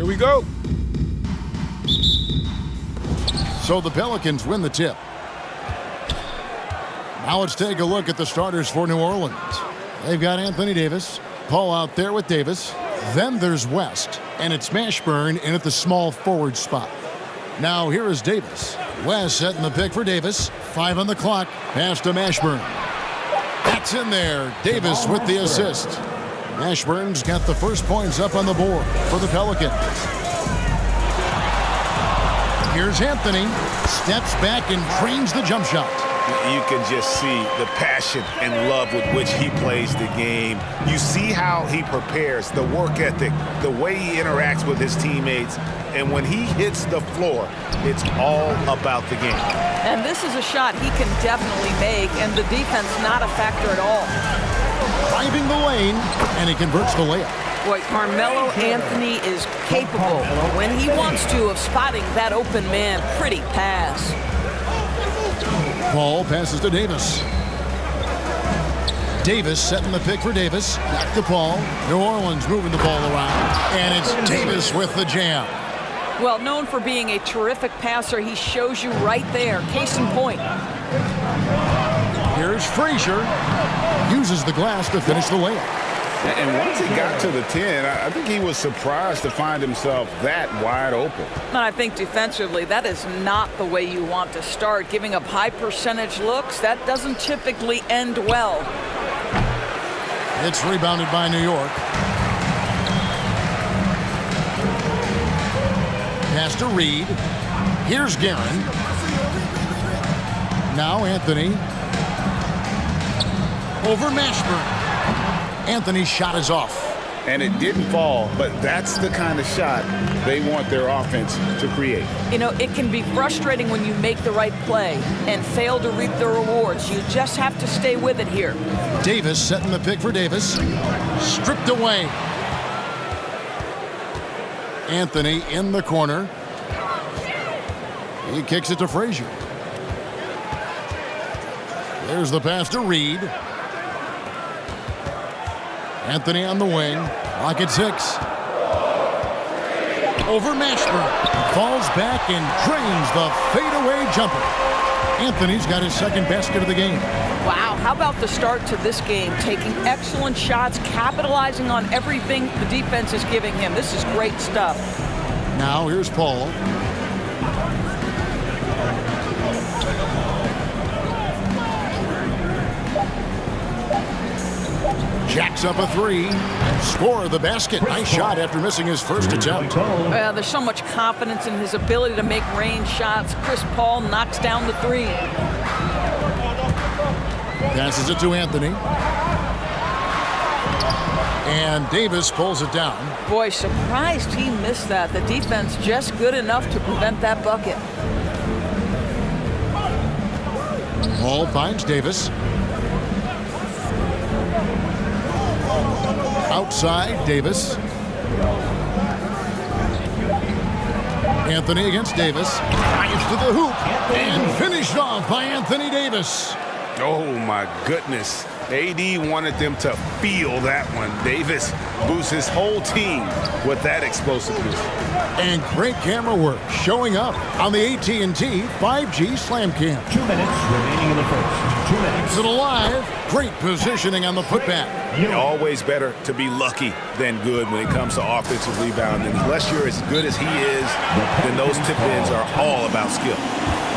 Here we go. So the Pelicans win the tip. Now let's take a look at the starters for New Orleans. They've got Anthony Davis, Paul out there with Davis. Then there's West, and it's Mashburn in at the small forward spot. Now here is Davis. West setting the pick for Davis. 5 on the clock. Pass to Mashburn. That's in there. Davis with the assist. Mashburn's got the first points up on the board for the Pelicans. Here's Anthony. Steps back and trains the jump shot. You can just see the passion and love with which he plays the game. You see how he prepares, the work ethic, the way he interacts with his teammates. And when he hits the floor, it's all about the game. And this is a shot he can definitely make, and the defense not a factor at all. Driving the lane, and he converts the layup. Boy, Carmelo Anthony is capable, when he wants to, of spotting that open man. Pretty pass. Paul passes to Davis. Davis setting the pick for Davis. Back to Paul. New Orleans moving the ball around. And it's Davis with the jam. Well, known for being a terrific passer, he shows you right there. Case in point. Here's Frazier. Uses the glass to finish the layup. And once he got to the 10, I think he was surprised to find himself that wide open. And I think defensively, that is not the way you want to start. Giving up high percentage looks, that doesn't typically end well. It's rebounded by New York. Pass to Reed. Here's Guerin. Now Anthony. Over Mashburn. Anthony's shot is off. And it didn't fall, but that's the kind of shot they want their offense to create. You know, it can be frustrating when you make the right play and fail to reap the rewards. You just have to stay with it here. Davis setting the pick for Davis. Stripped away. Anthony in the corner. He kicks it to Frazier. There's the pass to Reed. Anthony on the wing. Clock at 6. Over Mashburn. Falls back and drains the fadeaway jumper. Anthony's got his second basket of the game. Wow, how about the start to this game? Taking excellent shots, capitalizing on everything the defense is giving him. This is great stuff. Now here's Paul. Jacks up a 3 and score the basket. Nice shot after missing his first attempt. There's so much confidence in his ability to make range shots. Chris Paul knocks down the 3. Passes it to Anthony. And Davis pulls it down. Boy, surprised he missed that. The defense just good enough to prevent that bucket. Paul finds Davis. Outside, Davis. Anthony against Davis. Drives to the hoop. And finished off by Anthony Davis. Oh, my goodness. AD wanted them to feel that one. Davis boosts his whole team with that explosiveness. And great camera work showing up on the AT&T 5G Slam Cam. 2 minutes remaining in the first. 2 minutes. Keeps it alive. Great positioning on the putback. Always better to be lucky than good when it comes to offensive rebounding. Unless you're as good as he is, then those tip-ins are all about skill.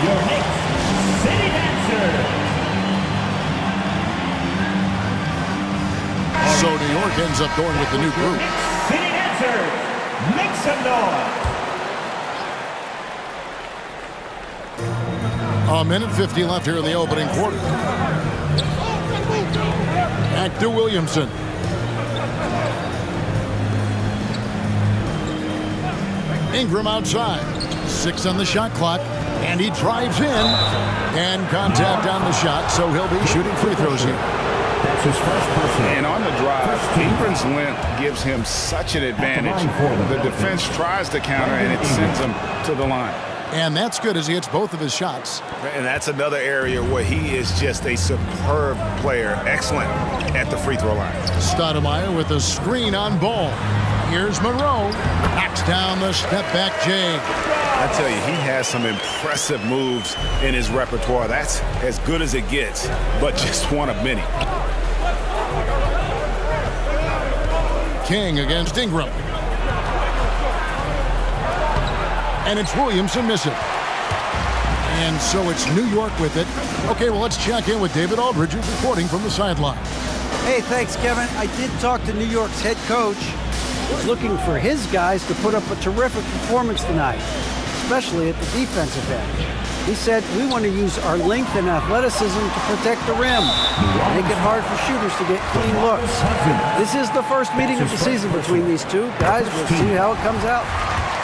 Your Knicks City Dancer. So New York ends up going with the new group. City Dancers, make some noise. A minute 50 left here in the opening quarter. Back to Williamson. Ingram outside. 6 on the shot clock. And he drives in. And contact on the shot, so he'll be shooting free throws here. That's his first personal. And on the drive, Ingram's length gives him such an advantage. The defense tries to counter, and it sends him to the line. And that's good as he hits both of his shots. And that's another area where he is just a superb player. Excellent at the free throw line. Stoudemire with a screen on Ball. Here's Monroe. Backs down the step-back J. I tell you, he has some impressive moves in his repertoire. That's as good as it gets, but just one of many. King against Ingram. And it's Williamson missing. And so it's New York with it. Okay, well, let's check in with David Aldridge, who's reporting from the sideline. Hey, thanks, Kevin. I did talk to New York's head coach. He's looking for his guys to put up a terrific performance tonight, especially at the defensive end. He said, we want to use our length and athleticism to protect the rim, make it hard for shooters to get clean looks. This is the first meeting of the season between these two. Guys, we'll see how it comes out.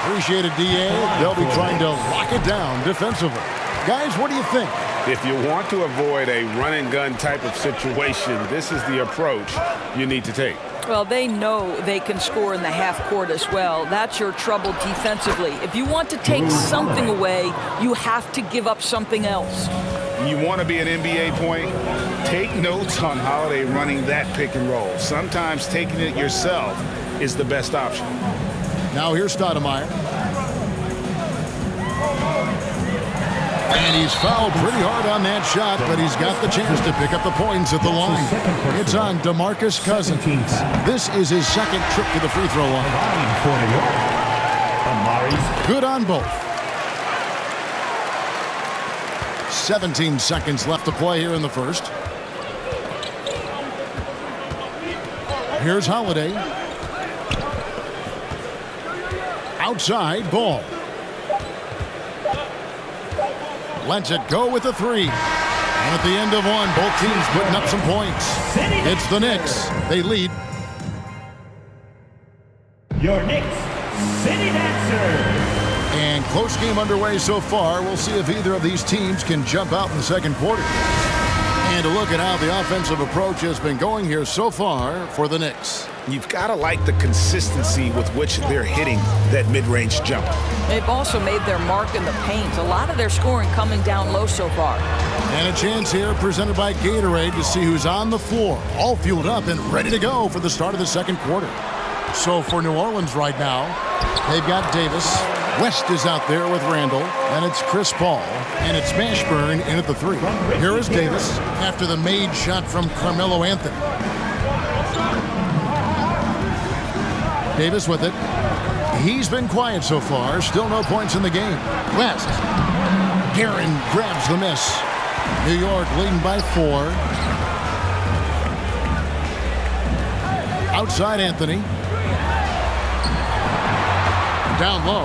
Appreciate it, DA. They'll be trying to lock it down defensively. Guys, what do you think? If you want to avoid a run-and-gun type of situation, this is the approach you need to take. Well, they know they can score in the half court as well. That's your trouble defensively. If you want to take something away, you have to give up something else. You want to be an NBA point? Take notes on Holiday running that pick and roll. Sometimes taking it yourself is the best option. Now here's Stoudemire. And he's fouled pretty hard on that shot, but he's got the chance to pick up the points at the line. It's on DeMarcus Cousins. This is his second trip to the free throw line. Good on both. 17 seconds left to play here in the first. Here's Holiday. Outside ball. Lets it go with a three. And at the end of one, both teams putting up some points. It's the Knicks. They lead. Your Knicks City Dancer. And close game underway so far. We'll see if either of these teams can jump out in the second quarter. And a look at how the offensive approach has been going here so far for the Knicks. You've got to like the consistency with which they're hitting that mid-range jumper. They've also made their mark in the paint. A lot of their scoring coming down low so far. And a chance here presented by Gatorade to see who's on the floor, all fueled up and ready to go for the start of the second quarter. So for New Orleans right now, they've got Davis. West is out there with Randall, and it's Chris Paul, and it's Mashburn in at the three. Here is Davis after the made shot from Carmelo Anthony. Davis with it. He's been quiet so far. Still no points in the game. West. Guerin grabs the miss. New York leading by 4. Outside Anthony. Down low.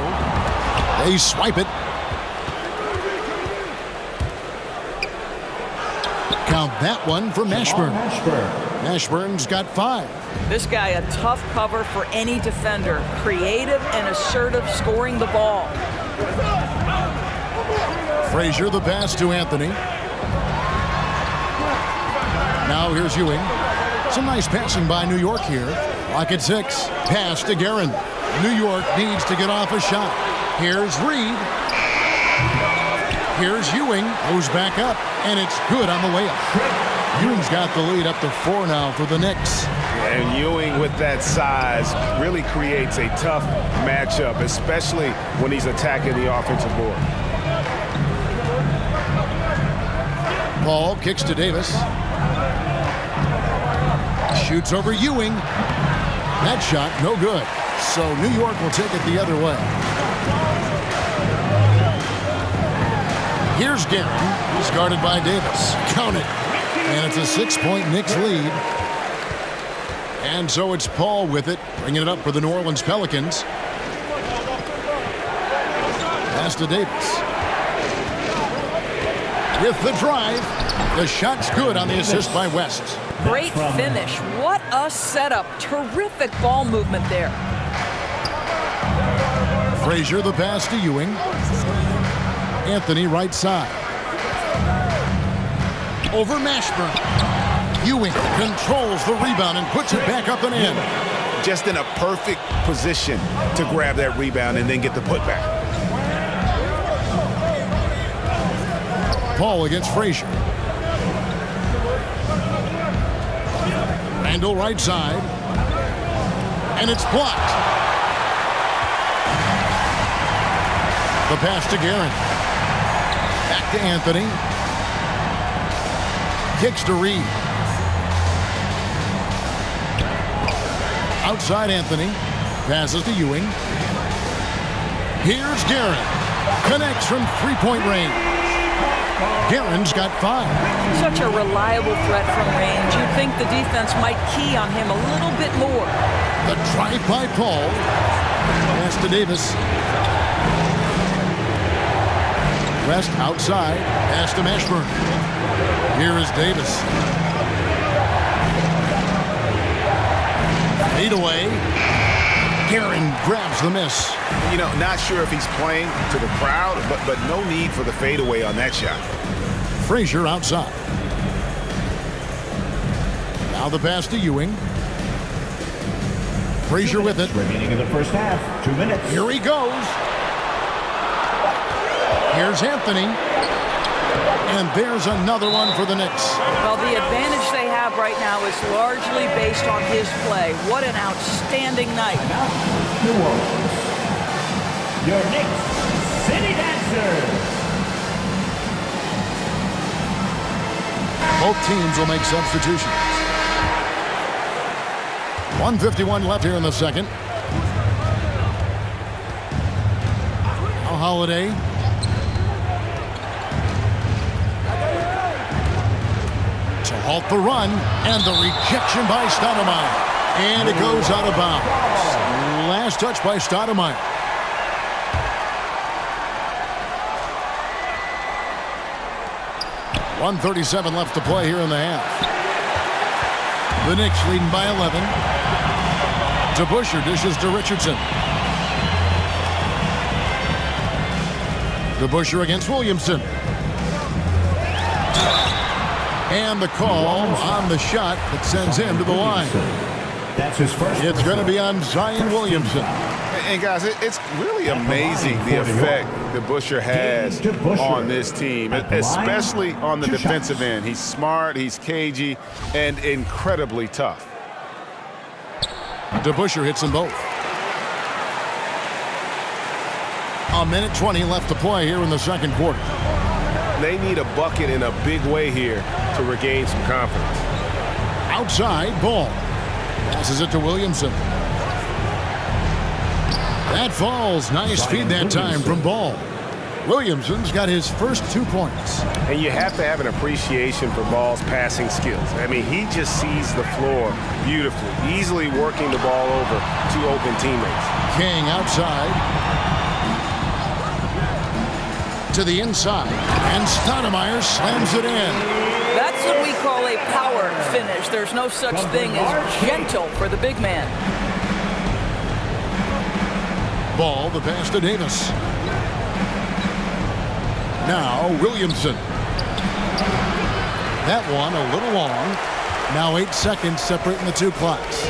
They swipe it. Count that one for Mashburn. Mashburn's got 5. This guy, a tough cover for any defender. Creative and assertive scoring the ball. Frazier the pass to Anthony. Now here's Ewing. Some nice passing by New York here. Lock at 6. Pass to Guerin. New York needs to get off a shot. Here's Reed. Here's Ewing. Goes back up. And it's good on the way up. Ewing's got the lead up to 4 now for the Knicks. And Ewing with that size really creates a tough matchup, especially when he's attacking the offensive board. Paul kicks to Davis. Shoots over Ewing. That shot, no good. So New York will take it the other way. Here's Guerin. He's guarded by Davis. Count it. And it's a 6-point Knicks lead. And so it's Paul with it, bringing it up for the New Orleans Pelicans. Pass to Davis. With the drive, the shot's good on the assist by West. Great finish. What a setup. Terrific ball movement there. Frazier the pass to Ewing. Anthony right side. Over Mashburn. Ewing controls the rebound and puts it back up and in. Just in a perfect position to grab that rebound and then get the putback. Paul against Frazier. Randall right side. And it's blocked. The pass to Guerin. Back to Anthony. Kicks to Reed. Outside Anthony. Passes to Ewing. Here's Guerin. Connects from three-point range. Guerin's got 5. Such a reliable threat from range. You'd think the defense might key on him a little bit more. The drive by Paul. Pass to Davis. West outside. Pass to Mashburn. Here is Davis. Fade away. Guerin grabs the miss. You know, not sure if he's playing to the crowd, but no need for the fadeaway on that shot. Frazier outside. Now the pass to Ewing. Frazier with it. Remaining in the first half. 2 minutes. Here he goes. Here's Anthony. And there's another one for the Knicks. Well, the advantage they have right now is largely based on his play. What an outstanding night. Now, New Orleans. Your Knicks City Dancers. Both teams will make substitutions. 1:51 left here in the second. Now Holiday. To halt the run, and the rejection by Stoudemire. And it goes out of bounds. Last touch by Stoudemire. .137 left to play here in the half. The Knicks leading by 11. DeBusschere dishes to Richardson. DeBusschere against Williamson. And the call on the shot that sends him to the line. That's his first. It's going to be on Zion Williamson. And guys, it's really amazing the effect that DeBusschere has on this team, especially on the defensive end. He's smart, he's cagey, and incredibly tough. DeBusschere hits them both. 1:20 left to play here in the second quarter. They need a bucket in a big way here to regain some confidence. Outside, Ball. Passes it to Williamson. That falls. Nice feed that time from Ball. Williamson's got his first 2 points. And you have to have an appreciation for Ball's passing skills. I mean, he just sees the floor beautifully, easily working the ball over to open teammates. King outside. To the inside. And Stoudemire slams it in. That's what we call a power finish. There's no such thing as gentle for the big man. Ball, the pass to Davis. Now Williamson. That one a little long. Now 8 seconds separating the two clocks.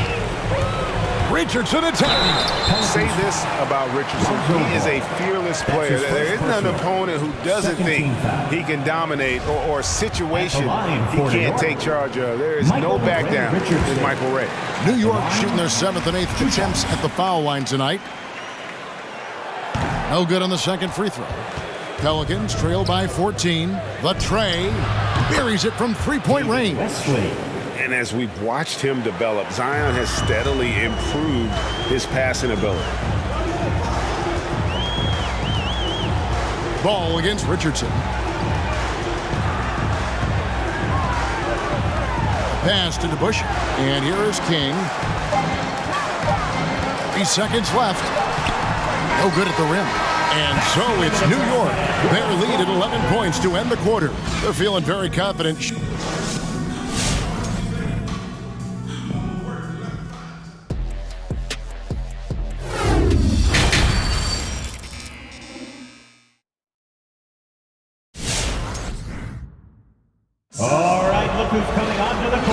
Richardson attacking. Say this about Richardson. He is a fearless player. There isn't an opponent who doesn't think he can dominate or a situation he can't take charge of. There is no back down with Michael Ray. New York shooting their 7th and 8th attempts at the foul line tonight. No good on the second free throw. Pelicans trail by 14. The tray buries it from three-point range. And as we've watched him develop, Zion has steadily improved his passing ability. Ball against Richardson. Pass to DeBusschere. And here is King. 3 seconds left. No good at the rim. And so it's New York. Their lead at 11 points to end the quarter. They're feeling very confident.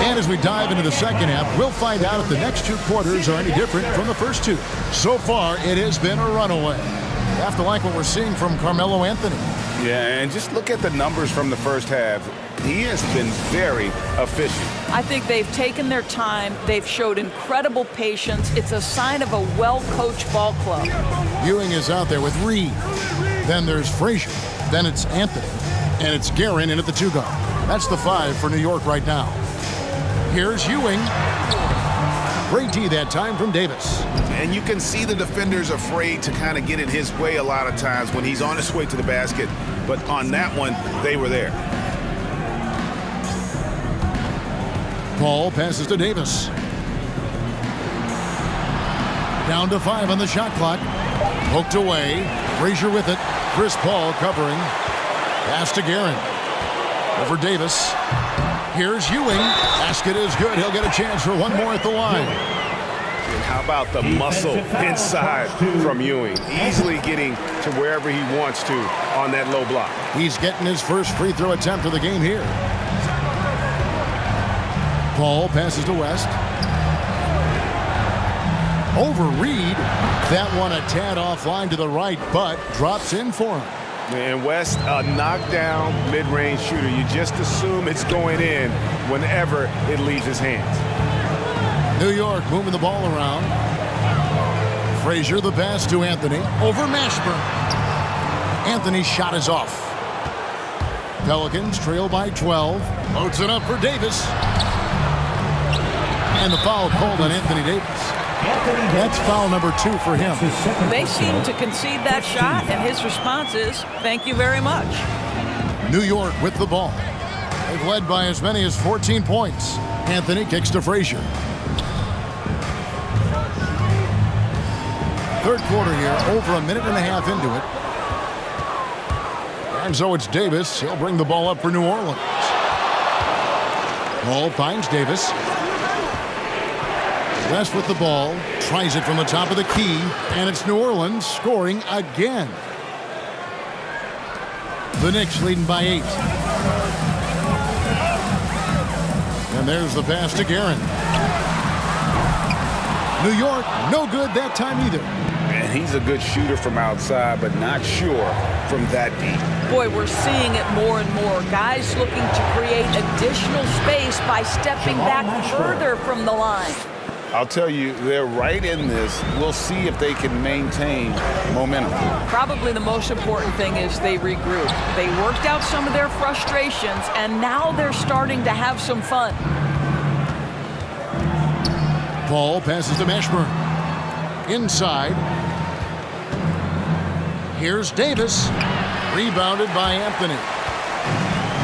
And as we dive into the second half, we'll find out if the next 2 quarters are any different from the first 2. So far, it has been a runaway. You have to like what we're seeing from Carmelo Anthony. Yeah, and just look at the numbers from the first half. He has been very efficient. I think they've taken their time. They've showed incredible patience. It's a sign of a well-coached ball club. Ewing is out there with Reed. Then there's Frazier. Then it's Anthony. And it's Guerin in at the 2 guard. That's the 5 for New York right now. Here's Ewing. Great D that time from Davis. And you can see the defenders afraid to kind of get in his way a lot of times when he's on his way to the basket. But on that one, they were there. Paul passes to Davis. Down to 5 on the shot clock. Poked away. Frazier with it. Chris Paul covering. Pass to Guerin. Over Davis. Here's Ewing. Basket is good. He'll get a chance for one more at the line. And how about the muscle inside from Ewing? Easily getting to wherever he wants to on that low block. He's getting his first free throw attempt of the game here. Paul passes to West. Over Reed. That one a tad offline to the right, but drops in for him. And West, a knockdown mid-range shooter. You just assume it's going in whenever it leaves his hands. New York moving the ball around. Frazier the pass to Anthony. Over Mashburn. Anthony's shot is off. Pelicans trail by 12. Loads it up for Davis. And the foul called on Anthony Davis. That's foul number 2 for him. They seem to concede that shot, and his response is, thank you very much. New York with the ball. They've led by as many as 14 points. Anthony kicks to Frazier. Third quarter here, over a minute and a half into it. And so it's Davis. He'll bring the ball up for New Orleans. Ball finds Davis. West with the ball. Tries it from the top of the key. And it's New Orleans scoring again. The Knicks leading by 8. And there's the pass to Guerin. New York, no good that time either. And he's a good shooter from outside, but not sure from that deep. Boy, we're seeing it more and more. Guys looking to create additional space by stepping back further from the line. I'll tell you, they're right in this. We'll see if they can maintain momentum. Probably the most important thing is they regroup. They worked out some of their frustrations, and now they're starting to have some fun. Paul passes to Mashburn. Inside. Here's Davis. Rebounded by Anthony.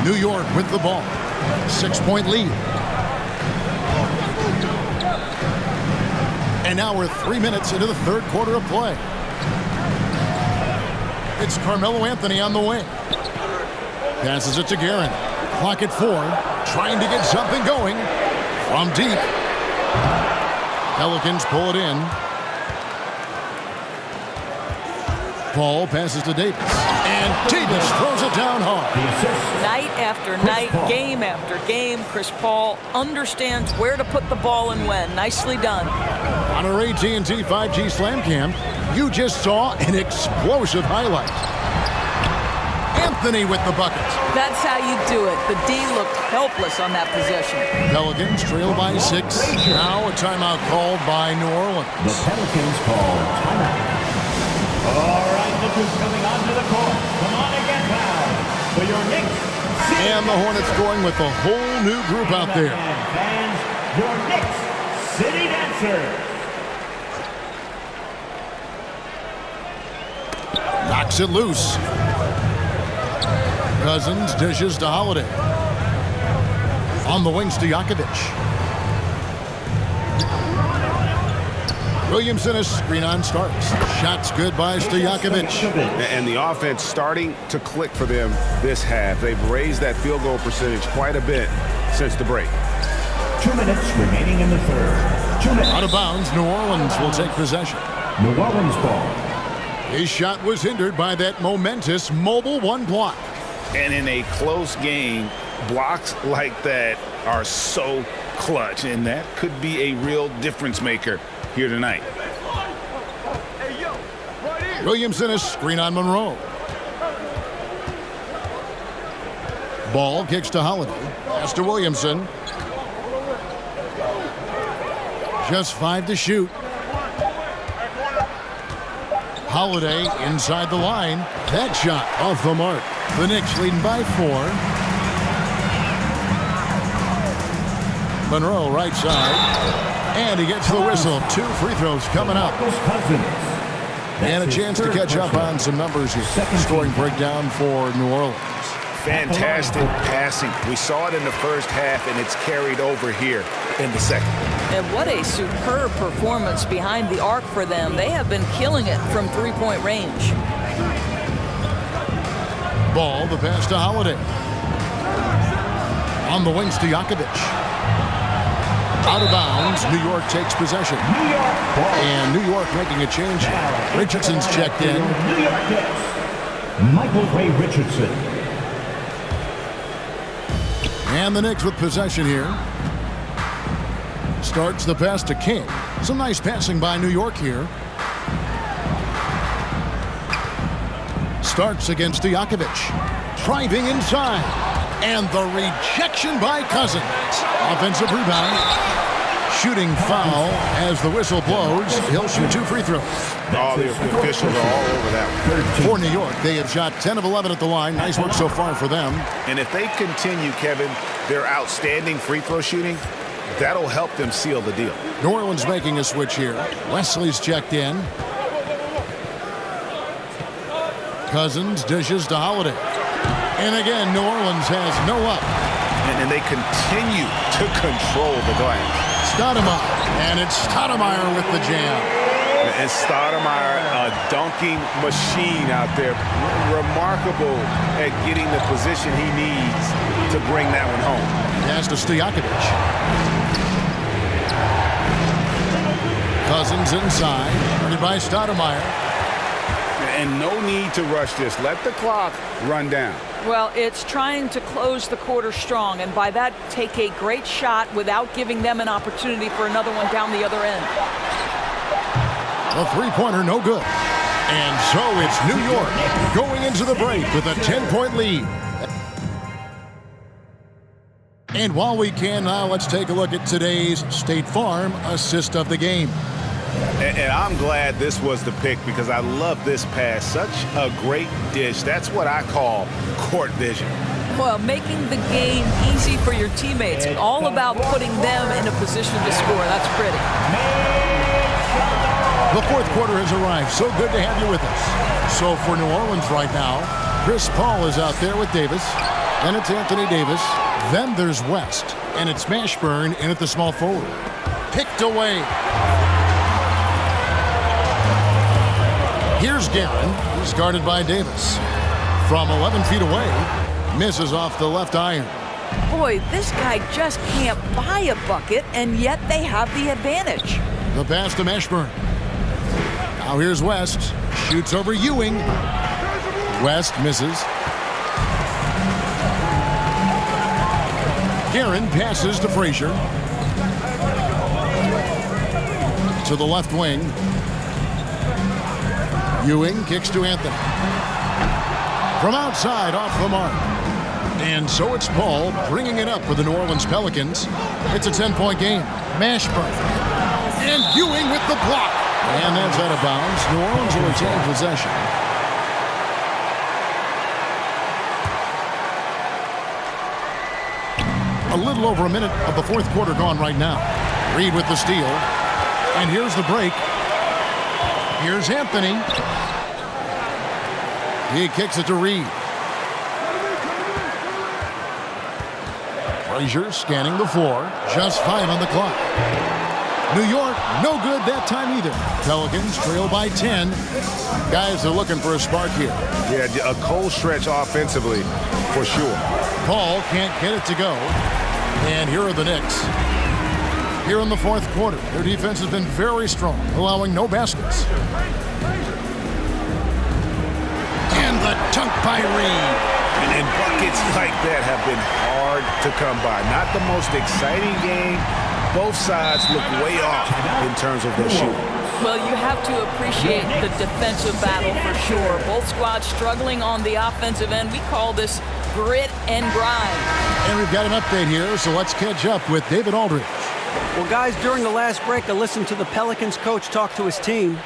New York with the ball. 6-point lead. And now we're 3 minutes into the third quarter of play. It's Carmelo Anthony on the wing. Passes it to Guerin. Clock at 4. Trying to get something going. From deep. Pelicans pull it in. Paul passes to Davis. And Davis throws it down hard. Night after night, game after game, Chris Paul understands where to put the ball and when. Nicely done. On our AT&T 5G Slam Cam, you just saw an explosive highlight. Anthony with the bucket. That's how you do it. The D looked helpless on that possession. Pelicans trail by 6. Now a timeout called by New Orleans. The Pelicans call timeout. All right, look who's coming onto the court. Come on and get down for your Knicks. And the Hornets going with a whole new group out there. Fans, your Knicks City Dancers. Knocks it loose. Cousins dishes to Holiday. On the wings to Stojakovic. Williamson, a screen on starts. Shots good by Stojakovic. And the offense starting to click for them this half. They've raised that field goal percentage quite a bit since the break. 2 minutes remaining in the third. 2 minutes. Out of bounds, New Orleans will take possession. New Orleans ball. His shot was hindered by that momentous mobile 1 block. And in a close game, blocks like that are so clutch, and that could be a real difference maker here tonight. Williamson, a screen on Monroe. Ball kicks to Holiday. Pass to Williamson. Just 5 to shoot. Holiday inside the line. That shot off the mark. The Knicks leading by 4. Monroe right side. And he gets the whistle. 2 free throws coming up. And a chance to catch up on some numbers here. Scoring breakdown for New Orleans. Fantastic passing. We saw it in the first half, and it's carried over here in the second. And what a superb performance behind the arc for them. They have been killing it from three-point range. Ball, the pass to Holiday. On the wings to Jakovic. Out of bounds, New York takes possession. And New York making a change. Richardson's checked in. New York Knicks, Michael Ray Richardson. And the Knicks with possession here. Starts the pass to King. Some nice passing by New York here. Starts against Jakovic. Driving inside. And the rejection by Cousins. Offensive rebound. Shooting foul as the whistle blows. He'll shoot 2 free throws. All the officials are all over that one. For New York, they have shot 10 of 11 at the line. Nice work so far for them. And if they continue, Kevin, their outstanding free throw shooting, that'll help them seal the deal. New Orleans making a switch here. Wesley's checked in. Cousins dishes to Holiday. And again, New Orleans has no up. And they continue to control the glass. Stoudemire. And it's Stoudemire with the jam. And Stoudemire, a dunking machine out there. Remarkable at getting the position he needs to bring that one home. Pass to Stojakovic. Cousins inside. Guarded by Stoudemire. And no need to rush this. Let the clock run down. Well, it's trying to close the quarter strong, and by that, take a great shot without giving them an opportunity for another one down the other end. A three-pointer, no good. And so it's New York going into the break with a 10-point lead. And while we can now, let's take a look at today's State Farm assist of the game. And I'm glad this was the pick because I love this pass. Such a great dish. That's what I call court vision. Well, making the game easy for your teammates. All about putting them in a position to score. That's pretty. The fourth quarter has arrived. So good to have you with us. So for New Orleans right now, Chris Paul is out there with Davis. Then it's Anthony Davis. Then there's West. And it's Mashburn in at the small forward. Picked away. Here's Guerin. He's guarded by Davis. From 11 feet away, misses off the left iron. Boy, this guy just can't buy a bucket, and yet they have the advantage. The pass to Mashburn. Now here's West. Shoots over Ewing. West misses. Guerin passes to Frazier. To the left wing. Ewing kicks to Anthony. From outside, off the mark. And so it's Paul bringing it up for the New Orleans Pelicans. It's a 10-point game. Mashburn. And Ewing with the block. And that's out of bounds. New Orleans will retain possession. A little over a minute of the fourth quarter gone right now. Reed with the steal. And here's the break. Here's Anthony. He kicks it to Reed. Frazier scanning the floor. Just 5 on the clock. New York, no good that time either. Pelicans trail by 10. Guys are looking for a spark here. Yeah, a cold stretch offensively, for sure. Paul can't get it to go. And here are the Knicks. Here in the fourth quarter, their defense has been very strong, allowing no baskets. And the dunk by Reed. And buckets like that have been hard to come by. Not the most exciting game. Both sides look way off in terms of their shooting. Well, you have to appreciate the defensive battle for sure. Both squads struggling on the offensive end. We call this grit and grind. And we've got an update here, so let's catch up with David Aldridge. Well, guys, during the last break, I listened to the Pelicans coach talk to his team.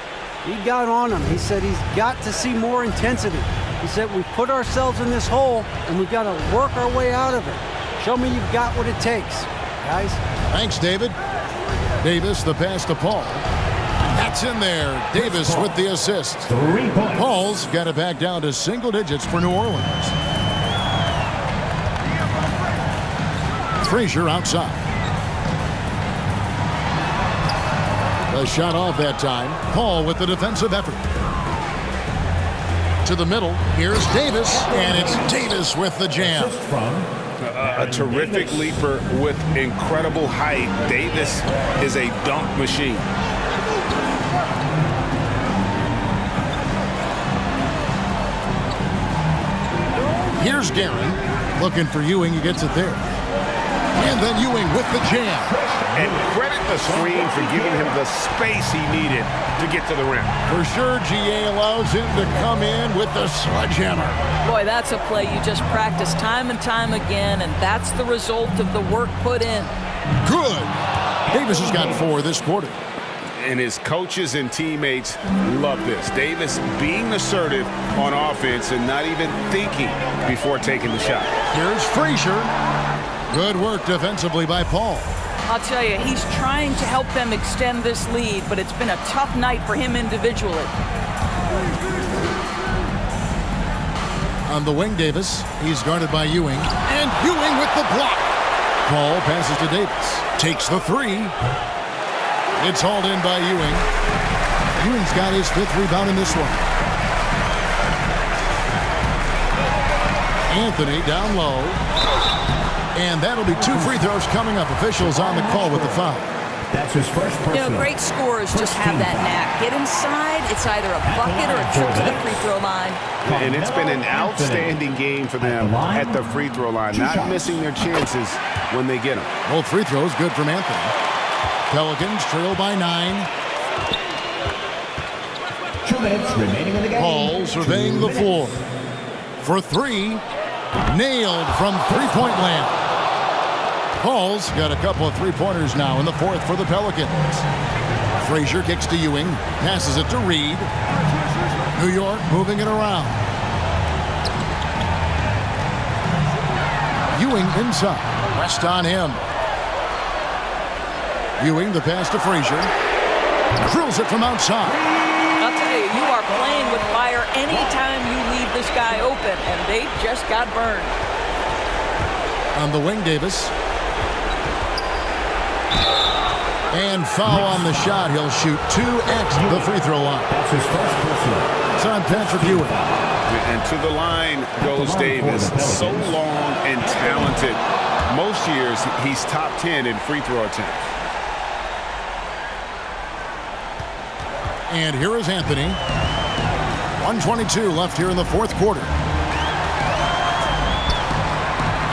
He got on him. He said he's got to see more intensity. He said we've put ourselves in this hole and we've got to work our way out of it. Show me you've got what it takes, guys. Thanks, David. Davis, the pass to Paul. That's in there. Davis with the assist. 3 points. Paul's got it back down to single digits for New Orleans. Frazier outside. The shot off that time. Paul with the defensive effort. To the middle. Here's Davis, and it's Davis with the jam. Assist from A terrific leaper with incredible height. Davis is a dunk machine. Here's Guerin. Looking for Ewing. He gets it there. And then Ewing with the jam. And credit the screen for giving him the space he needed to get to the rim. For sure, GA allows him to come in with the sledgehammer. Boy, that's a play you just practice time and time again, and that's the result of the work put in. Good. Davis has got 4 this quarter. And his coaches and teammates love this. Davis being assertive on offense and not even thinking before taking the shot. Here's Frazier. Good work defensively by Paul. I'll tell you, he's trying to help them extend this lead, but it's been a tough night for him individually. On the wing, Davis. He's guarded by Ewing. And Ewing with the block. Paul passes to Davis. Takes the 3. It's hauled in by Ewing. Ewing's got his 5th rebound in this one. Anthony down low. And that'll be 2 free throws coming up. Officials on the call with the foul. That's his first personal. You know, great scorers just have that knack. Get inside, it's either a bucket or a trip to the free throw line. And it's been an outstanding game for them at the free throw line, not missing their chances when they get them. Both free throws good from Anthony. Pelicans trail by 9. 2 minutes remaining in the game. Paul surveying the floor. For 3. Nailed from three-point land. Paul's got a couple of three-pointers now in the 4th for the Pelicans. Frazier kicks to Ewing. Passes it to Reed. New York moving it around. Ewing inside. Rest on him. Ewing, the pass to Frazier. Drills it from outside. I'll tell you, you are playing with fire anytime you leave this guy open, and they just got burned. On the wing, Davis. And foul on the shot. He'll shoot 2 at the free throw line. That's his first personal. It's on Patrick Ewing. And to the line goes Davis. So long and talented. Most years, he's top 10 in free throw attempts. And here is Anthony. 1:22 left here in the 4th quarter.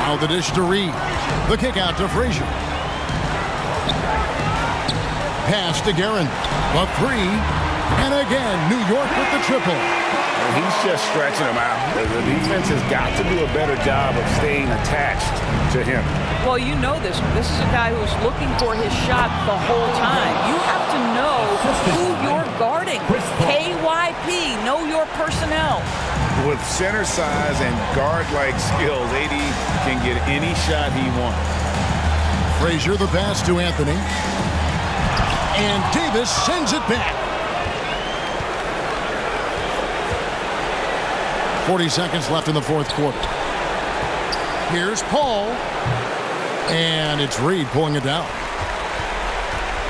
Now the dish to Reed. The kick out to Frazier. Pass to Guerin. The 3. And again, New York with the triple. And he's just stretching them out. The defense has got to do a better job of staying attached to him. Well, you know this. This is a guy who's looking for his shot the whole time. You have to know who you're guarding. KYP, know your personnel. With center size and guard-like skills, AD can get any shot he wants. Frazier the pass to Anthony. And Davis sends it back. 40 seconds left in the 4th quarter. Here's Paul. And it's Reed pulling it down.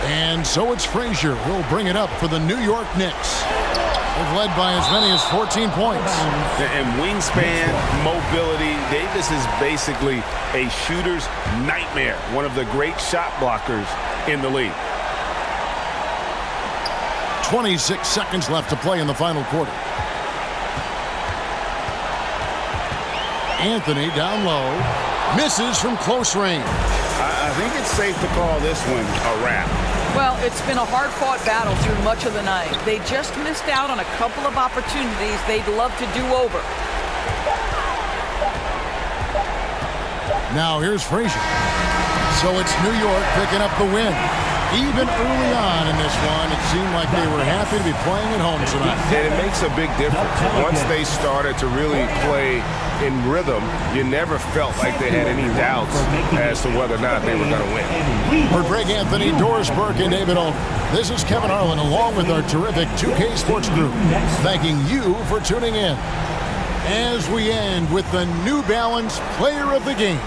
And so it's Frazier who'll bring it up for the New York Knicks. They've led by as many as 14 points. And wingspan, mobility, Davis is basically a shooter's nightmare. One of the great shot blockers in the league. 26 seconds left to play in the final quarter. Anthony down low. Misses from close range. I think it's safe to call this one a wrap. Well, it's been a hard-fought battle through much of the night. They just missed out on a couple of opportunities they'd love to do over. Now here's Frazier. So it's New York picking up the win. Even early on in this one, it seemed like they were happy to be playing at home tonight. And it makes a big difference. Once they started to really play in rhythm, you never felt like they had any doubts as to whether or not they were going to win. For Greg Anthony, Doris Burke, and David Oak, this is Kevin Harlan along with our terrific 2K Sports Group, thanking you for tuning in. As we end with the New Balance Player of the Game.